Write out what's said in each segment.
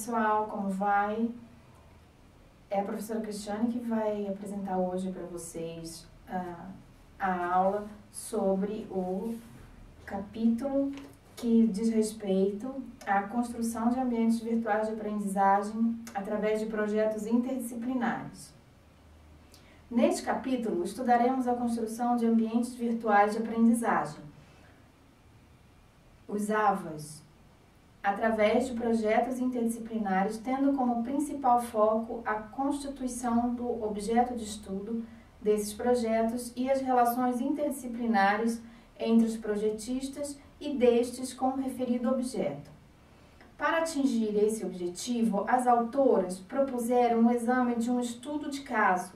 pessoal, como vai? É a professora Cristiane que vai apresentar hoje para vocês a aula sobre o capítulo que diz respeito à construção de ambientes virtuais de aprendizagem através de projetos interdisciplinares. Neste capítulo, estudaremos a construção de ambientes virtuais de aprendizagem, os AVAs, através de projetos interdisciplinares, tendo como principal foco a constituição do objeto de estudo desses projetos e as relações interdisciplinares entre os projetistas e destes com o referido objeto. Para atingir esse objetivo, as autoras propuseram o exame de um estudo de caso.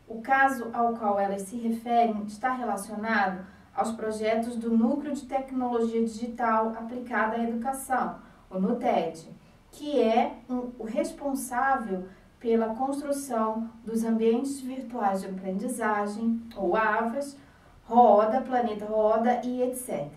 O caso ao qual elas se referem está relacionado aos projetos do Núcleo de Tecnologia Digital Aplicada à Educação, o NUTED, que é o responsável pela construção dos ambientes virtuais de aprendizagem, ou AVAs, Roda, Planeta Roda e etc.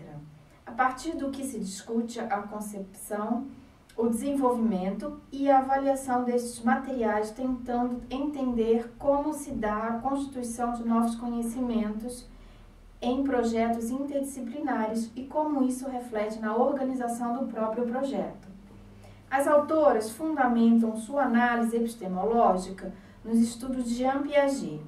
A partir do que se discute a concepção, o desenvolvimento e a avaliação destes materiais, tentando entender como se dá a constituição de novos conhecimentos em projetos interdisciplinares e como isso reflete na organização do próprio projeto. As autoras fundamentam sua análise epistemológica nos estudos de Jean Piaget,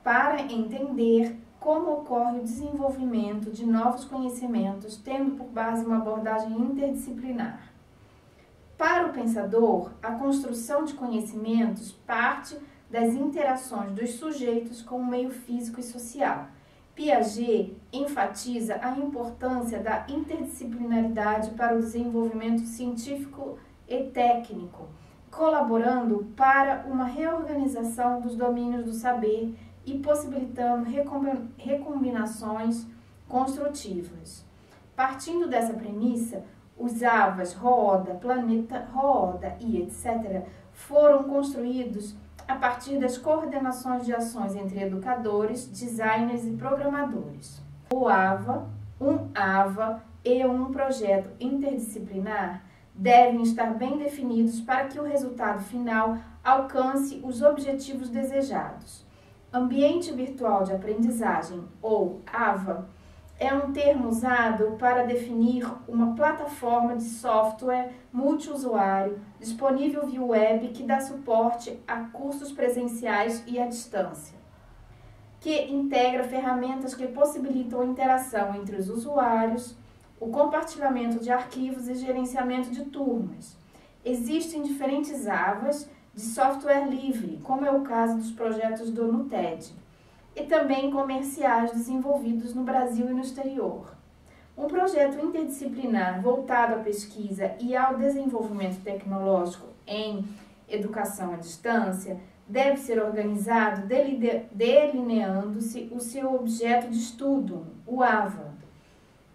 para entender como ocorre o desenvolvimento de novos conhecimentos, tendo por base uma abordagem interdisciplinar. Para o pensador, a construção de conhecimentos parte das interações dos sujeitos com o meio físico e social. Piaget enfatiza a importância da interdisciplinaridade para o desenvolvimento científico e técnico, colaborando para uma reorganização dos domínios do saber e possibilitando recombinações construtivas. Partindo dessa premissa, os AVAs, Roda, Planeta Roda e etc. foram construídos a partir das coordenações de ações entre educadores, designers e programadores. Um AVA e um projeto interdisciplinar devem estar bem definidos para que o resultado final alcance os objetivos desejados. Ambiente virtual de aprendizagem, ou AVA, é um termo usado para definir uma plataforma de software multiusuário disponível via web que dá suporte a cursos presenciais e à distância, que integra ferramentas que possibilitam a interação entre os usuários, o compartilhamento de arquivos e gerenciamento de turmas. Existem diferentes AVAs de software livre, como é o caso dos projetos do NUTED, e também comerciais desenvolvidos no Brasil e no exterior. Um projeto interdisciplinar voltado à pesquisa e ao desenvolvimento tecnológico em educação à distância deve ser organizado delineando-se o seu objeto de estudo, o AVA.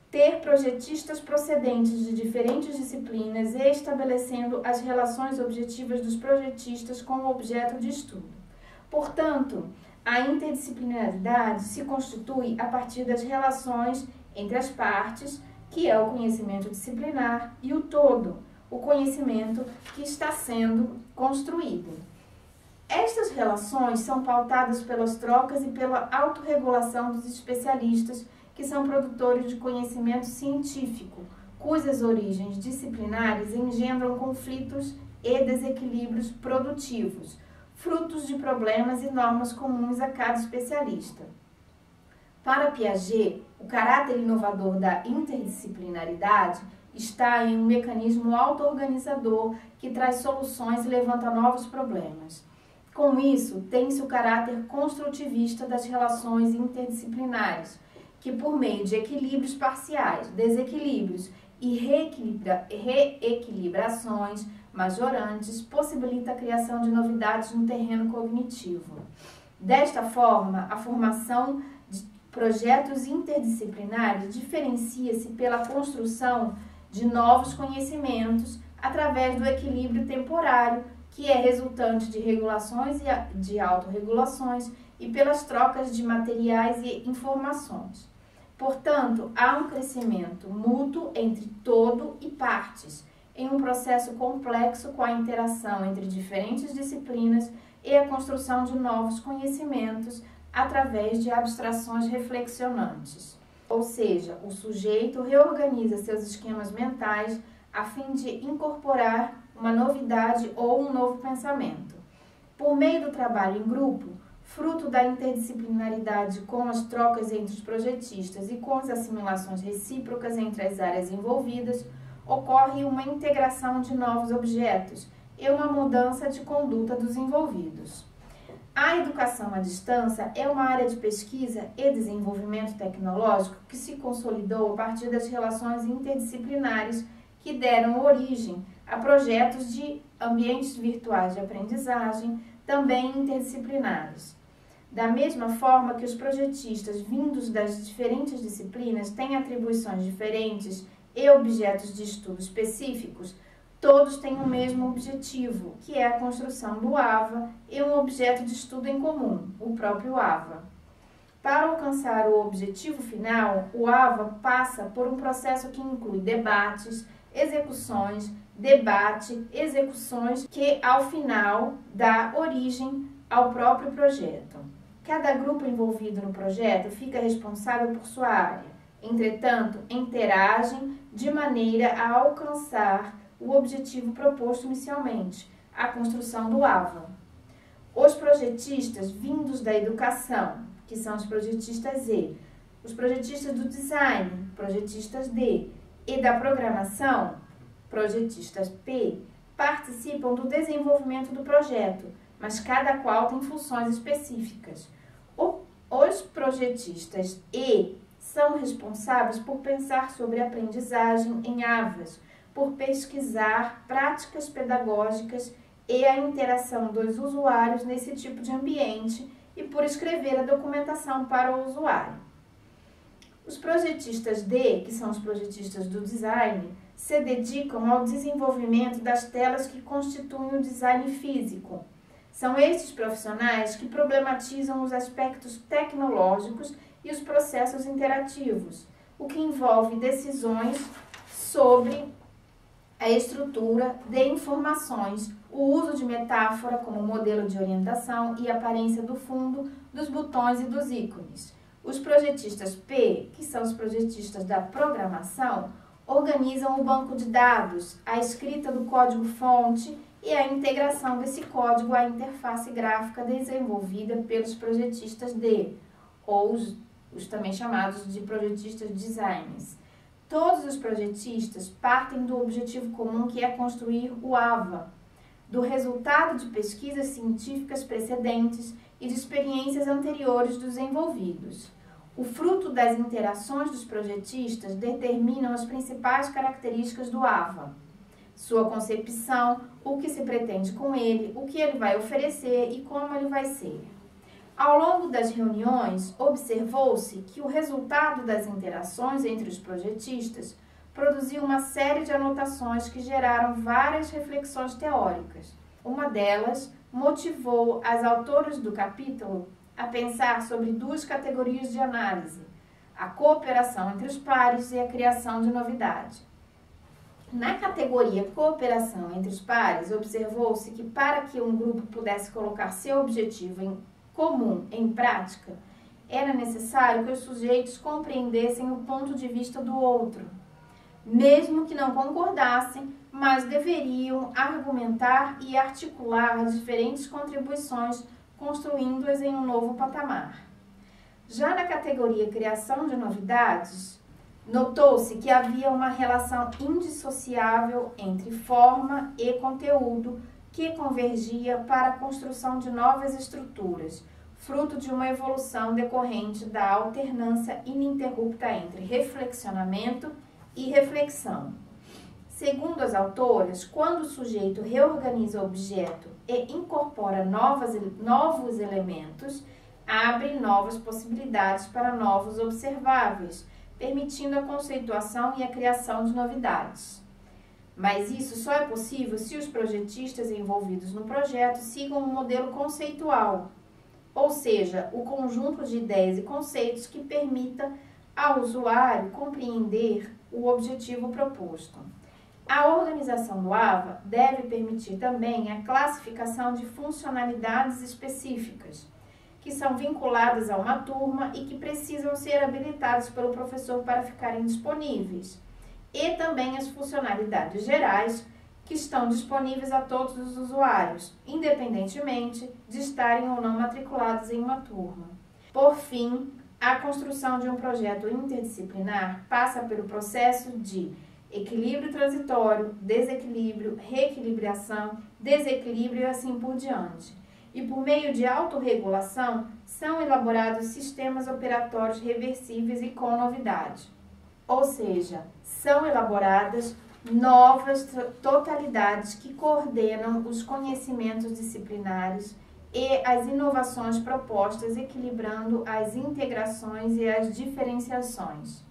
Ter projetistas procedentes de diferentes disciplinas e estabelecendo as relações objetivas dos projetistas com o objeto de estudo. Portanto, a interdisciplinaridade se constitui a partir das relações entre as partes, que é o conhecimento disciplinar, e o todo, o conhecimento que está sendo construído. Estas relações são pautadas pelas trocas e pela autorregulação dos especialistas, que são produtores de conhecimento científico, cujas origens disciplinares engendram conflitos e desequilíbrios produtivos, frutos de problemas e normas comuns a cada especialista. Para Piaget, o caráter inovador da interdisciplinaridade está em um mecanismo auto-organizador que traz soluções e levanta novos problemas. Com isso, tem-se o caráter construtivista das relações interdisciplinares, que por meio de equilíbrios parciais, desequilíbrios e reequilibrações majorantes, possibilita a criação de novidades no terreno cognitivo. Desta forma, a formação de projetos interdisciplinares diferencia-se pela construção de novos conhecimentos através do equilíbrio temporário, que é resultante de regulações e de autorregulações e pelas trocas de materiais e informações. Portanto, há um crescimento mútuo entre todo e partes, em um processo complexo com a interação entre diferentes disciplinas e a construção de novos conhecimentos através de abstrações reflexionantes. Ou seja, o sujeito reorganiza seus esquemas mentais a fim de incorporar uma novidade ou um novo pensamento. Por meio do trabalho em grupo, fruto da interdisciplinaridade com as trocas entre os projetistas e com as assimilações recíprocas entre as áreas envolvidas, ocorre uma integração de novos objetos e uma mudança de conduta dos envolvidos. A educação à distância é uma área de pesquisa e desenvolvimento tecnológico que se consolidou a partir das relações interdisciplinares que deram origem a projetos de ambientes virtuais de aprendizagem, também interdisciplinares. Da mesma forma que os projetistas vindos das diferentes disciplinas têm atribuições diferentes e objetos de estudo específicos, todos têm o mesmo objetivo, que é a construção do AVA e um objeto de estudo em comum, o próprio AVA. Para alcançar o objetivo final, o AVA passa por um processo que inclui debates, execuções, que ao final dá origem ao próprio projeto. Cada grupo envolvido no projeto fica responsável por sua área, entretanto, interagem de maneira a alcançar o objetivo proposto inicialmente, a construção do AVA. Os projetistas vindos da educação, que são os projetistas E, os projetistas do design, projetistas D, e da programação, projetistas P, participam do desenvolvimento do projeto, mas cada qual tem funções específicas. Os projetistas E são responsáveis por pensar sobre aprendizagem em AVAs, por pesquisar práticas pedagógicas e a interação dos usuários nesse tipo de ambiente e por escrever a documentação para o usuário. Os projetistas D, que são os projetistas do design, se dedicam ao desenvolvimento das telas que constituem o design físico. São estes profissionais que problematizam os aspectos tecnológicos e os processos interativos, o que envolve decisões sobre a estrutura de informações, o uso de metáfora como modelo de orientação e aparência do fundo, dos botões e dos ícones. Os projetistas P, que são os projetistas da programação, organizam o banco de dados, a escrita do código-fonte e a integração desse código à interface gráfica desenvolvida pelos projetistas D, ou os também chamados de projetistas designs. Todos os projetistas partem do objetivo comum que é construir o AVA, do resultado de pesquisas científicas precedentes e de experiências anteriores dos envolvidos. O fruto das interações dos projetistas determinam as principais características do AVA, sua concepção, o que se pretende com ele, o que ele vai oferecer e como ele vai ser. Ao longo das reuniões, observou-se que o resultado das interações entre os projetistas produziu uma série de anotações que geraram várias reflexões teóricas. Uma delas motivou as autoras do capítulo a pensar sobre duas categorias de análise: a cooperação entre os pares e a criação de novidade. Na categoria cooperação entre os pares, observou-se que para que um grupo pudesse colocar seu objetivo comum em prática, era necessário que os sujeitos compreendessem o ponto de vista do outro, mesmo que não concordassem, mas deveriam argumentar e articular diferentes contribuições, construindo-as em um novo patamar. Já na categoria criação de novidades, notou-se que havia uma relação indissociável entre forma e conteúdo que convergia para a construção de novas estruturas, fruto de uma evolução decorrente da alternância ininterrupta entre reflexionamento e reflexão. Segundo as autoras, quando o sujeito reorganiza o objeto e incorpora novos elementos, abre novas possibilidades para novos observáveis, permitindo a conceituação e a criação de novidades. Mas isso só é possível se os projetistas envolvidos no projeto sigam um modelo conceitual, ou seja, o conjunto de ideias e conceitos que permita ao usuário compreender o objetivo proposto. A organização do AVA deve permitir também a classificação de funcionalidades específicas, que são vinculadas a uma turma e que precisam ser habilitadas pelo professor para ficarem disponíveis, e também as funcionalidades gerais, que estão disponíveis a todos os usuários, independentemente de estarem ou não matriculados em uma turma. Por fim, a construção de um projeto interdisciplinar passa pelo processo de equilíbrio transitório, desequilíbrio, reequilibração, desequilíbrio e assim por diante. E por meio de autorregulação, são elaborados sistemas operatórios reversíveis e com novidade. Ou seja, são elaboradas novas totalidades que coordenam os conhecimentos disciplinares e as inovações propostas, equilibrando as integrações e as diferenciações.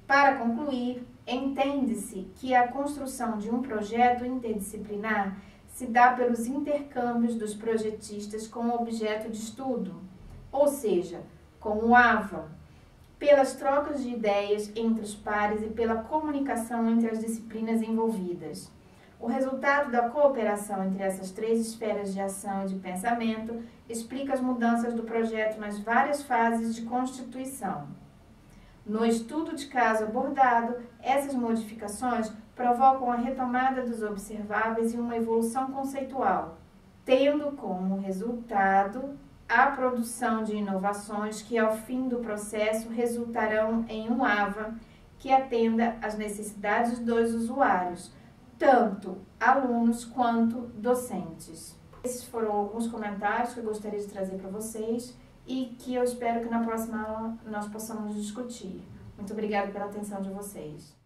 Para concluir, entende-se que a construção de um projeto interdisciplinar se dá pelos intercâmbios dos projetistas com o objeto de estudo, ou seja, com o AVA, pelas trocas de ideias entre os pares e pela comunicação entre as disciplinas envolvidas. O resultado da cooperação entre essas três esferas de ação e de pensamento explica as mudanças do projeto nas várias fases de constituição. No estudo de caso abordado, essas modificações provocam a retomada dos observáveis e uma evolução conceitual, tendo como resultado a produção de inovações que, ao fim do processo, resultarão em um AVA que atenda às necessidades dos usuários, tanto alunos quanto docentes. Esses foram alguns comentários que eu gostaria de trazer para vocês e que eu espero que na próxima aula nós possamos discutir. Muito obrigada pela atenção de vocês.